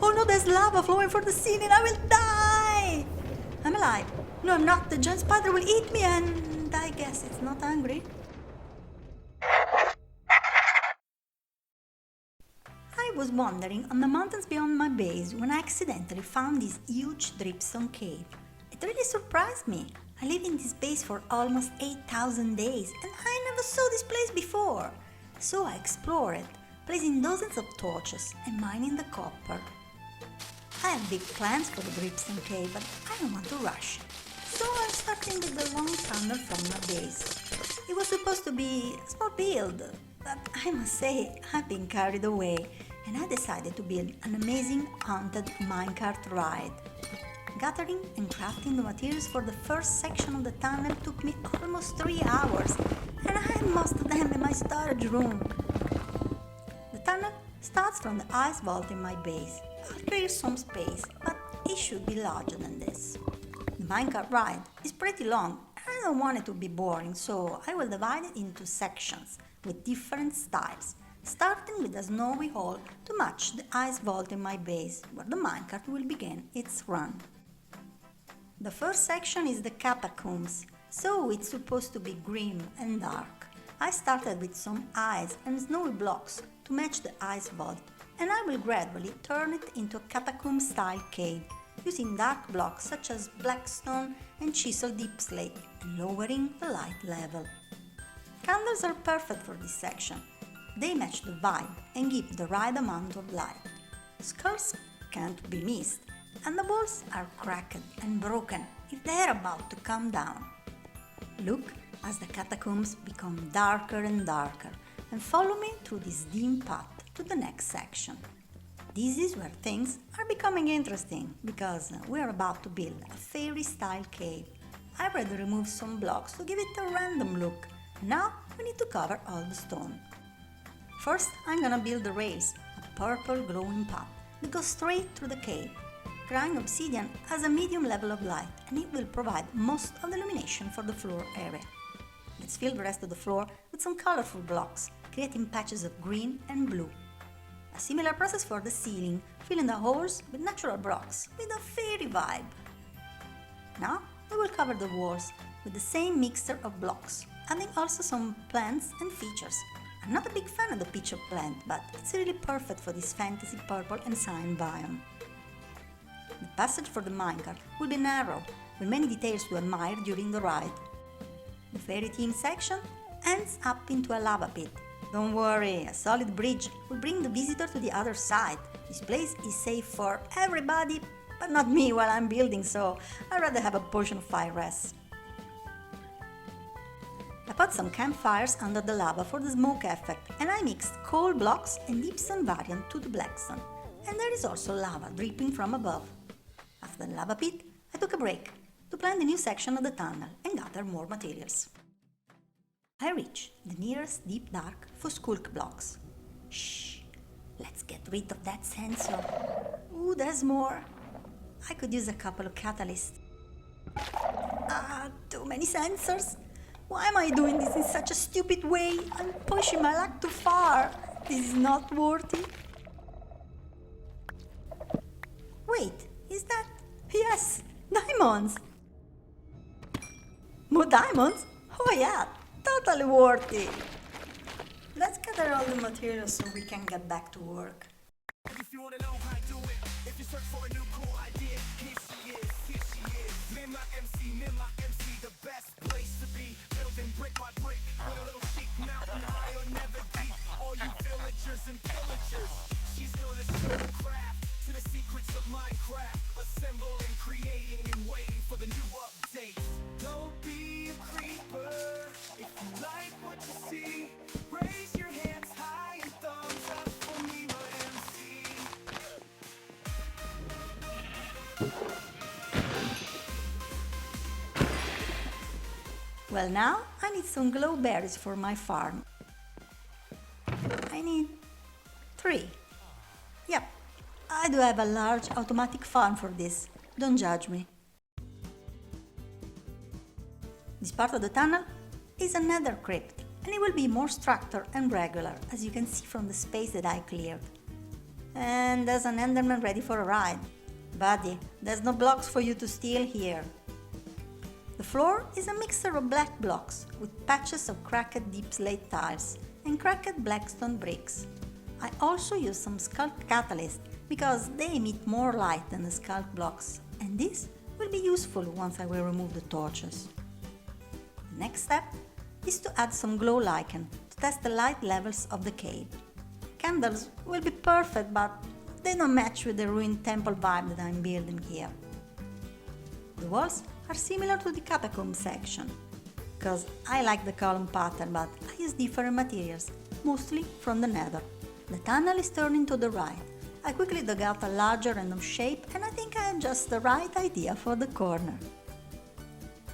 Oh no, there's lava flowing from the ceiling. I will die! I'm alive. No, I'm not. The giant spider will eat me and I guess it's not hungry. I was wandering on the mountains beyond my base when I accidentally found this huge dripstone cave. It really surprised me. I lived in this base for almost 8,000 days and I never saw this place before. So I explored it, placing dozens of torches and mining the copper. I have big plans for the dripstone cave, but I don't want to rush. So I'm starting with the long tunnel from my base. It was supposed to be a small build, but I must say I've been carried away and I decided to build an amazing haunted minecart ride. Gathering and crafting the materials for the first section of the tunnel took me almost 3 hours, and I had most of them in my storage room. The tunnel starts from the ice vault in my base. I'll clear some space, but it should be larger than this. The minecart ride is pretty long, and I don't want it to be boring, so I will divide it into sections with different styles, starting with a snowy hall to match the ice vault in my base, where the minecart will begin its run. The first section is the Catacombs, so it's supposed to be grim and dark. I started with some ice and snowy blocks to match the ice vault, and I will gradually turn it into a catacomb-style cave, using dark blocks such as blackstone and chiseled deep slate, and lowering the light level. Candles are perfect for this section. They match the vibe and give the right amount of light. Skulls can't be missed, and the walls are cracked and broken if they're about to come down. Look as the catacombs become darker and darker, and follow me through this dim path to the next section. This is where things are becoming interesting, because we're about to build a fairy-style cave. I already removed some blocks to give it a random look. Now we need to cover all the stone. First, I'm gonna build the rails, a purple glowing path that goes straight through the cave. Grind obsidian has a medium level of light and it will provide most of the illumination for the floor area. Let's fill the rest of the floor with some colorful blocks, creating patches of green and blue. A similar process for the ceiling, filling the holes with natural blocks with a fairy vibe. Now we will cover the walls with the same mixture of blocks, adding also some plants and features. I'm not a big fan of the picture plant, but it's really perfect for this fantasy purple and cyan biome. The passage for the minecart will be narrow, with many details to admire during the ride. The fairy theme section ends up into a lava pit. Don't worry, a solid bridge will bring the visitor to the other side. This place is safe for everybody, but not me while I'm building, so I'd rather have a potion of fire rest. I put some campfires under the lava for the smoke effect, and I mixed coal blocks and gypsum variant to the blackstone. And there is also lava dripping from above. After the lava pit, I took a break to plan the new section of the tunnel and gather more materials. I reached the nearest deep dark for skulk blocks. Shh, let's get rid of that sensor. Ooh, there's more. I could use a couple of catalysts. Too many sensors. Why am I doing this in such a stupid way? I'm pushing my luck too far. This is not worthy. Wait, is that? Yes, diamonds! More diamonds? Oh yeah, totally worthy! Let's gather all the materials so we can get back to work. If you wanna know how I do it, if you search for a new cool idea, here she is, here she is. Mima MC, the best place to be. Building brick by brick, with a little chic mountain high or never deep. All you villagers and pillagers, she's doing a simple craft to the secrets of Minecraft. Assembling, creating, and waiting for the new updates. Don't be a creeper if you like what you see. Raise your hands high and thumbs up for Mima MC. Well, now I need some glow berries for my farm. I need 3. Yep, I do have a large automatic farm for this, don't judge me. This part of the tunnel is a Nether crypt, and it will be more structured and regular, as you can see from the space that I cleared. And there's an Enderman ready for a ride. Buddy, there's no blocks for you to steal here. The floor is a mixture of black blocks with patches of cracked deep slate tiles and cracked blackstone bricks. I also use some sculpt catalyst because they emit more light than the sculpt blocks, and this will be useful once I will remove the torches. The next step is to add some glow lichen to test the light levels of the cave. Candles will be perfect, but they don't match with the ruined temple vibe that I'm building here. The walls are similar to the Catacombs section, because I like the column pattern, but I use different materials, mostly from the Nether. The tunnel is turning to the right. I quickly dug out a larger random shape, and I think I have just the right idea for the corner.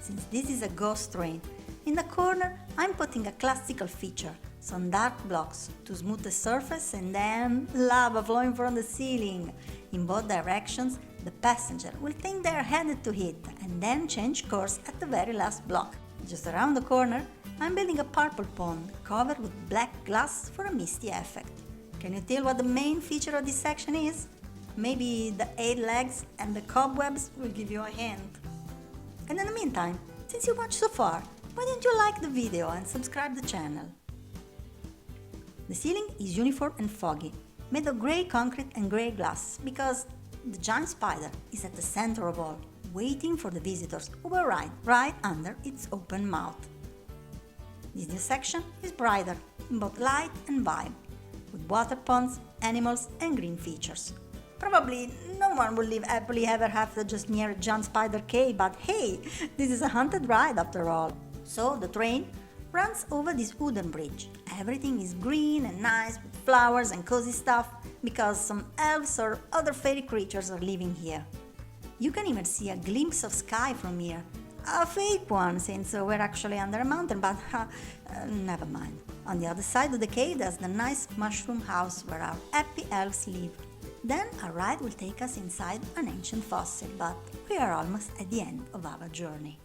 Since this is a ghost train, in the corner I'm putting a classical feature, some dark blocks to smooth the surface and then lava flowing from the ceiling. In both directions, the passenger will think they are headed to it and then change course at the very last block. Just around the corner, I'm building a purple pond covered with black glass for a misty effect. Can you tell what the main feature of this section is? Maybe the 8 legs and the cobwebs will give you a hint. And in the meantime, since you watched so far, why don't you like the video and subscribe the channel? The ceiling is uniform and foggy, made of grey concrete and grey glass, because the giant spider is at the center of all, waiting for the visitors who will ride right under its open mouth. This new section is brighter in both light and vibe, with water ponds, animals and green features. Probably no one will live happily ever after just near a giant spider cave, but hey, this is a haunted ride after all. So the train runs over this wooden bridge. Everything is green and nice with flowers and cozy stuff because some elves or other fairy creatures are living here. You can even see a glimpse of sky from here. A fake one, since we're actually under a mountain, but never mind. On the other side of the cave there's the nice mushroom house where our happy elves live. Then a ride will take us inside an ancient fossil, but we are almost at the end of our journey.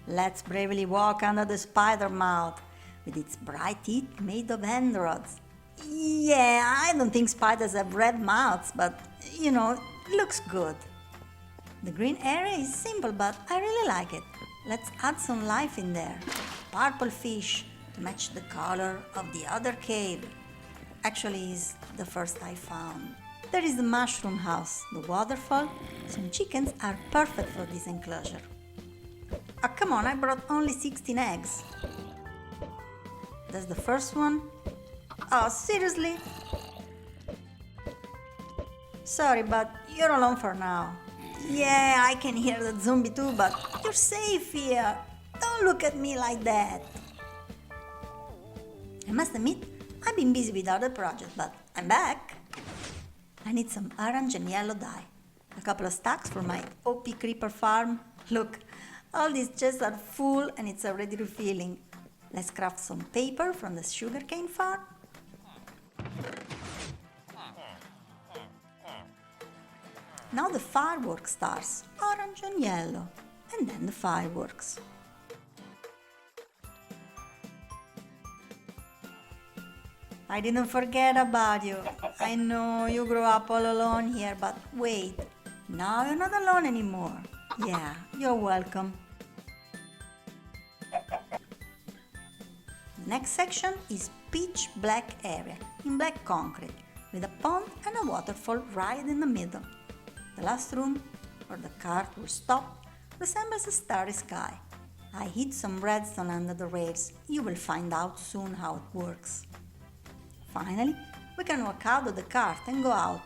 Let's bravely walk under the spider mouth, with its bright teeth made of end rods. Yeah, I don't think spiders have red mouths, but you know, it looks good. The green area is simple, but I really like it. Let's add some life in there. Purple fish to match the color of the other cave. Actually, is the first I found. There is the mushroom house, the waterfall. Some chickens are perfect for this enclosure. Oh, come on, I brought only 16 eggs. That's the first one. Oh, seriously? Sorry, but you're alone for now. Yeah, I can hear the zombie too, but you're safe here. Don't look at me like that. I must admit, I've been busy with other projects, but I'm back. I need some orange and yellow dye. A couple of stacks for my OP creeper farm. Look, all these chests are full and it's already refilling. Let's craft some paper from the sugarcane farm. Now the fireworks stars, orange and yellow, and then the fireworks. I didn't forget about you. I know you grew up all alone here, but wait, now you're not alone anymore. Yeah, you're welcome. The next section is pitch black area in black concrete with a pond and a waterfall right in the middle. The last room, where the cart will stop, resembles a starry sky. I hid some redstone under the rails. You will find out soon how it works. Finally, we can walk out of the cart and go out.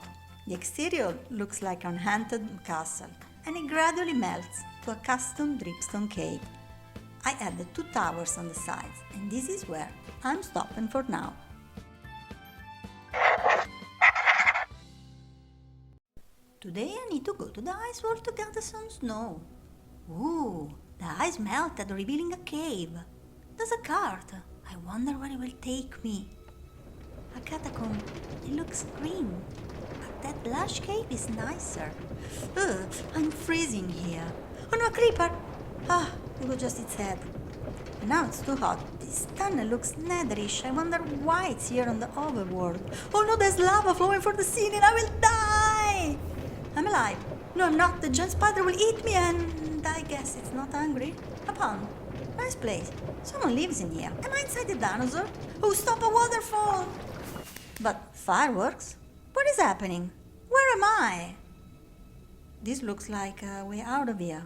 The exterior looks like an enchanted castle, and it gradually melts to a custom dripstone cave. I added 2 towers on the sides, and this is where I'm stopping for now. Today I need to go to the ice wall to gather some snow. Ooh, the ice melted, revealing a cave. There's a cart. I wonder where it will take me. A catacomb. It looks green, but that lush cave is nicer. Ugh, I'm freezing here. Oh no, a creeper! Ah, it was just its head. And now it's too hot. This tunnel looks netherish. I wonder why it's here on the overworld. Oh no, there's lava flowing from the ceiling. I will die! I'm alive. No, I'm not. The giant spider will eat me and I guess it's not hungry. A pond. Nice place. Someone lives in here. Am I inside the dinosaur? Oh, stop a waterfall! But fireworks? What is happening? Where am I? This looks like a way out of here.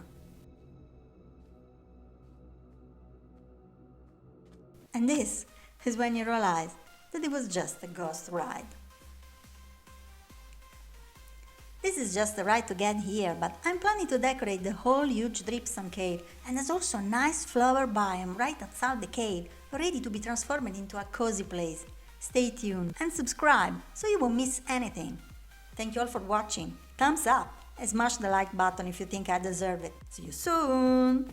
And this is when you realize that it was just a ghost ride. This is just the ride to get here, but I'm planning to decorate the whole huge dripstone cave, and there's also a nice flower biome right outside the cave, ready to be transformed into a cozy place. Stay tuned and subscribe so you won't miss anything. Thank you all for watching. Thumbs up and smash the like button if you think I deserve it. See you soon!